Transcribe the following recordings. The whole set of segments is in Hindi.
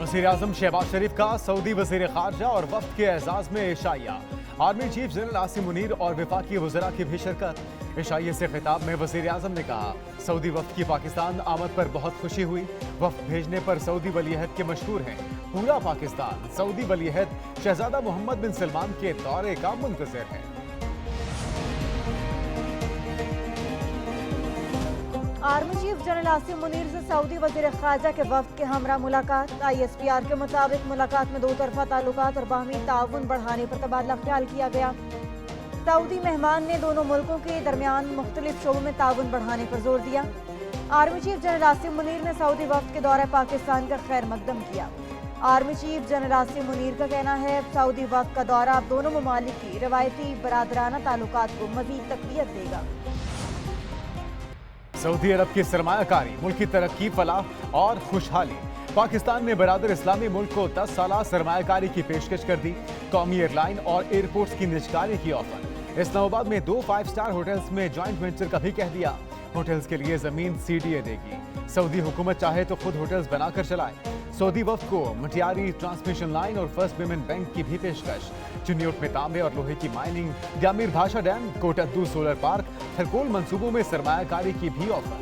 वज़ीर-ए-आज़म शहबाज शरीफ का सऊदी वज़ीर ख़ारजा और वफ़द के एजाज़ में इशाइया। Army chief general Asim Munir और वफाकी वज़रा की भी शिरकत। इशाइये से खिताब में वज़ीर-ए-आज़म ने कहा, सऊदी वफ़द की पाकिस्तान आमद पर बहुत खुशी हुई। वफ़द भेजने पर सऊदी वलीअहद के मशहूर हैं। पूरा पाकिस्तान सऊदी वलीअहद शहजादा मोहम्मद बिन सलमान के दौरे का मुंतज़िर है। Army chief general Asim Munir से सऊदी वज़ीर ख़ारजा के वफ़द के हमरा मुलाकात। ISPR के मुताबिक मुलाकात में दो तरफा ताल्लुकात और बाहमी ताउन बढ़ाने पर तबादला ख्याल किया गया। सऊदी मेहमान ने दोनों मुल्कों के दरमियान मुख्तलिफ शोबों में ताउन बढ़ाने पर जोर दिया। Army chief general Asim Munir ने सऊदी वफ़द के दौरे पाकिस्तान का खैर मकदम किया। Army chief general Asim Munir का कहना है, सऊदी वफ़द का दौरा अब दोनों ममालिक की रवायती बरादराना ताल्लुकात को मज़ीद तक़वियत देगा। सऊदी अरब की सरमायाकारी, मुल्क की तरक्की, फलाह और खुशहाली। पाकिस्तान ने बरादर इस्लामी मुल्क को 10 साला सरमायाकारी की पेशकश कर दी। कौमी एयरलाइन और एयरपोर्ट्स की निजकारी की ऑफर। इस्लामाबाद में 2 5 स्टार होटल्स में जॉइंट वेंचर का भी कह दिया। होटल्स के लिए जमीन CDA देगी। सऊदी हुकूमत चाहे तो खुद होटल्स बनाकर चलाए। सऊदी वफ़द को मटियारी ट्रांसमिशन लाइन और फर्स्ट पेमेंट बैंक की भी पेशकश। चिन्योट में तांबे और लोहे की माइनिंग, ग्यामीर भाषा dam, Kot Addu solar park, Thar coal मंसूबों में सरमायाकारी की भी ऑफर।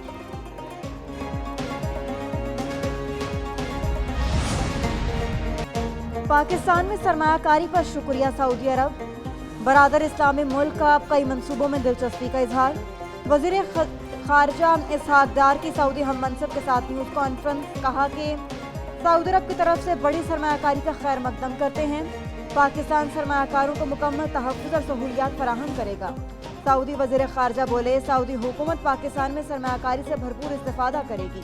पाकिस्तान में सरमायाकारी पर शुक्रिया सऊदी अरब। बरादर इस्लामी मुल्क का अब कई मंसूबों में दिलचस्पी का इजहार। वज़ीर ख़ारजा इसहाक डार की सऊदी हम मनसब के साथ न्यूज़ कॉन्फ्रेंस। कहा कि सऊदी अरब की तरफ से बड़ी सरमायाकारी का खैर मकदम करते हैं। पाकिस्तान सरमायाकारों को मुकम्मल तहफ़्फ़ुज़ और सहूलियात फराहम करेगा। सऊदी वज़ीर ख़ारजा बोले, सऊदी हुकूमत पाकिस्तान में सरमायाकारी से भरपूर इस्तेफ़ादा करेगी।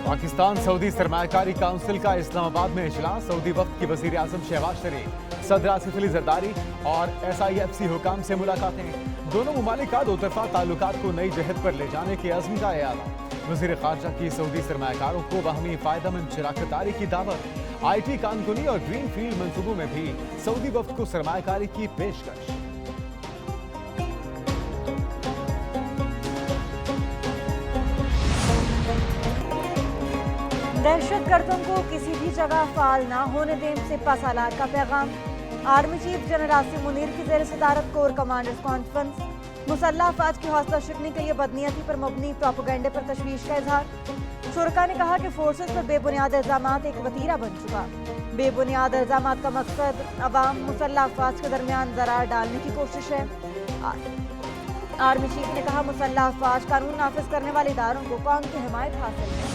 पाकिस्तान सऊदी सरमायाकारी काउंसिल का इस्लामाबाद में इजलास। सऊदी वफ़द की वज़ीर-ए-आज़म शहबाज शरीफ, सदर आसिफ अली ज़रदारी और SIFC हुकाम से मुलाकातें। दोनों ममालिक का दो तरफा ताल्लुकात को नई जहत पर ले जाने के अज़्म का एलान। वज़ीर ख़ारजा की सऊदी सरमायाकारों को बाहमी फ़ायदेमंद शराकतदारी की दावत। IT कानकुनी और ग्रीन फील्ड मंसूबों में भी सऊदी वफ़द को सरमायाकारी की पेशकश। दहशतगर्दों को किसी भी जगह फाल ना होने दें, सिपा सालार का पैगाम। Army chief general Asim Munir की ज़ेर सदारत कोर कमांडर्स कॉन्फ्रेंस। मुसल्लह अफवाज की हौसला शिकनी के लिए बदनीयती पर मबनी प्रोपेगेंडे पर तशवीश का इजहार। शुरका ने कहा कि फोर्सेस पर बेबुनियाद इल्जामात एक वतीरा बन चुका। बेबुनियाद इल्जामात का मकसद अवाम मुसल्लह अफवाज के दरमियान दरार डालने की कोशिश है। आर्मी चीफ ने कहा, मुसल्लह अफवाज कानून नाफिज करने वाले इदारों को कौम की हिमायत हासिल है।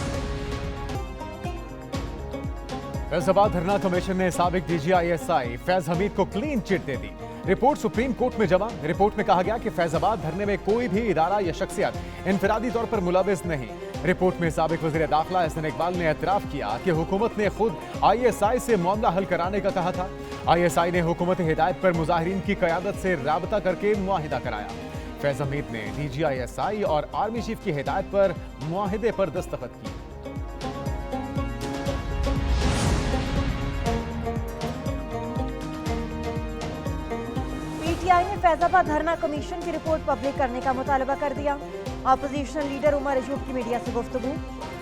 फैजाबाद धरना कमीशन ने साबिक DG ISI फैज हमीद को क्लीन चिट दे दी। रिपोर्ट सुप्रीम कोर्ट में जमा। रिपोर्ट में कहा गया कि फैजाबाद धरने में कोई भी इदारा या शख्सियत इनफरादी तौर पर मुलविस नहीं। रिपोर्ट में साबिक वज़ीर दाखिला एहसन इकबाल ने एतराफ़ किया कि हुकूमत ने खुद ISI से मामला हल कराने का कहा था। ISI ने हुकूमत हिदायत पर मुजाहिरीन की क़यादत से राबता करके मुआहिदा कराया। फैज हमीद ने DG ISI और आर्मी चीफ की हिदायत पर मुआहिदे पर दस्तखत किए। PTI ने फैजाबाद धरना कमीशन की रिपोर्ट पब्लिक करने का मुतालबा कर दिया। अपोजिशन लीडर उमर अयूब की मीडिया से गुफ्तगू।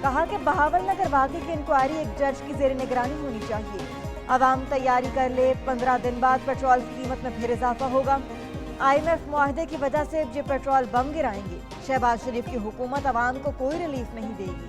कहा कि बहावल नगर वाक़े की इंक्वायरी एक जज की ज़ेर निगरानी होनी चाहिए। अवाम तैयारी कर ले, 15 दिन बाद पेट्रोल की कीमत में फिर इजाफा होगा। IMF मुआहदे की वजह से जो पेट्रोल बम गिराएंगे। शहबाज शरीफ की हुकूमत अवाम को कोई रिलीफ नहीं देगी।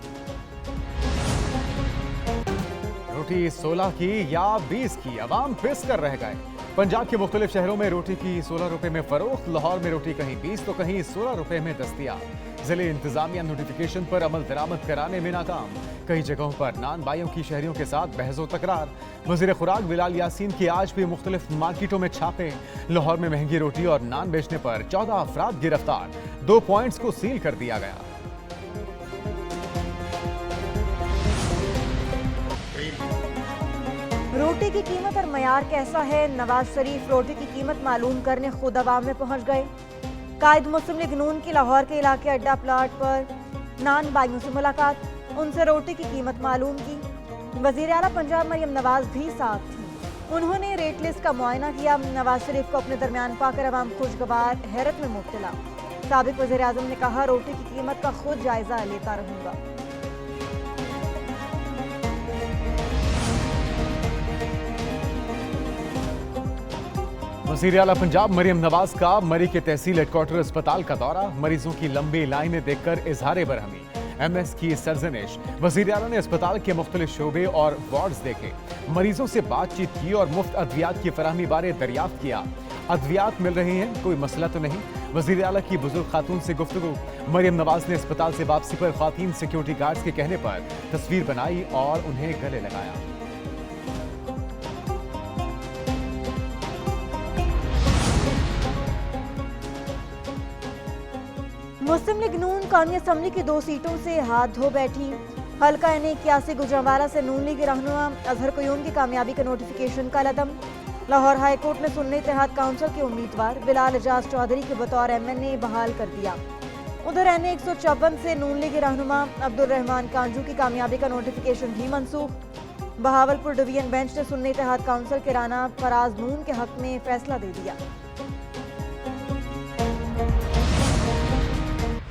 रोटी 16 की या 20 की, अवाम पिस कर रह गए। पंजाब के मुख्तलिफ शहरों में रोटी की 16 रुपए में फरोख्त। लाहौर में रोटी कहीं 20 तो कहीं 16 रुपए में दस्तियाब। जिले इंतजामिया नोटिफिकेशन पर अमल दरामद कराने में नाकाम। कई जगहों पर नान बाइयों की शहरियों के साथ बहस व तकरार। वज़ीर खुराक बिलाल यासीन की आज भी मुख्तलिफ मार्केटों में छापे। लाहौर में महंगी रोटी और नान बेचने पर 14 अफराद गिरफ्तार। 2 पॉइंट्स को सील कर दिया गया। रोटी की कीमत और मयार कैसा है? नवाज शरीफ रोटी की कीमत मालूम करने खुद अवाम में पहुंच गए। कायद मुस्लिम लीग नून की लाहौर के इलाके अड्डा प्लाट पर नान बाइयों से मुलाकात। उनसे रोटी की कीमत मालूम की। वज़ीर आला पंजाब मरियम नवाज भी साथ थी। उन्होंने रेट लिस्ट का मुआयना किया। नवाज शरीफ को अपने दरमियान पाकर अवाम खुशगवार, हैरत में मुब्तला। साबिक वज़ीर आज़म ने कहा, रोटी की कीमत का खुद जायजा लेता रहूंगा। वज़ीर आला पंजाब मरियम नवाज का मरी के तहसील हेडक्वार्टर अस्पताल का दौरा। मरीजों की लंबी लाइनें देखकर इजहार बरहमी। MS की सरजनिश। वज़ीर आला ने अस्पताल के मुख्तलिफ शोबे और वार्ड्स देखे, मरीजों से बातचीत की और मुफ्त अद्वियात की फराहमी बारे दरियाफ्त किया। अद्वियात मिल रही हैं, कोई मसला तो नहीं। वज़ीर आला की बुजुर्ग खातून से गुफ्तगू। मरियम नवाज ने अस्पताल से वापसी पर ख्वातीन सिक्योरिटी गार्ड्स के कहने पर तस्वीर बनाई और उन्हें गले लगाया। मुस्लिम लीग नून कौमी असम्बली की 2 सीटों से हाथ धो बैठी। हल्का NA81 गुजरांवाला से नून लीग रहनुमा अजहर क़यूम की कामयाबी का नोटिफिकेशन का लदम। लाहौर हाई कोर्ट ने सुन्नी इत्तेहाद काउंसिल के उम्मीदवार बिलाल एजाज चौधरी के बतौर MNA बहाल कर दिया। उधर NA154 से नून लीग रहनुमा अब्दुल रहमान कांजू की कामयाबी का नोटिफिकेशन भी मनसूख। बहावलपुर डिवीजन बेंच ने सुन्नी इत्तेहाद काउंसिल के राना फराज नून के हक में फैसला दे दिया।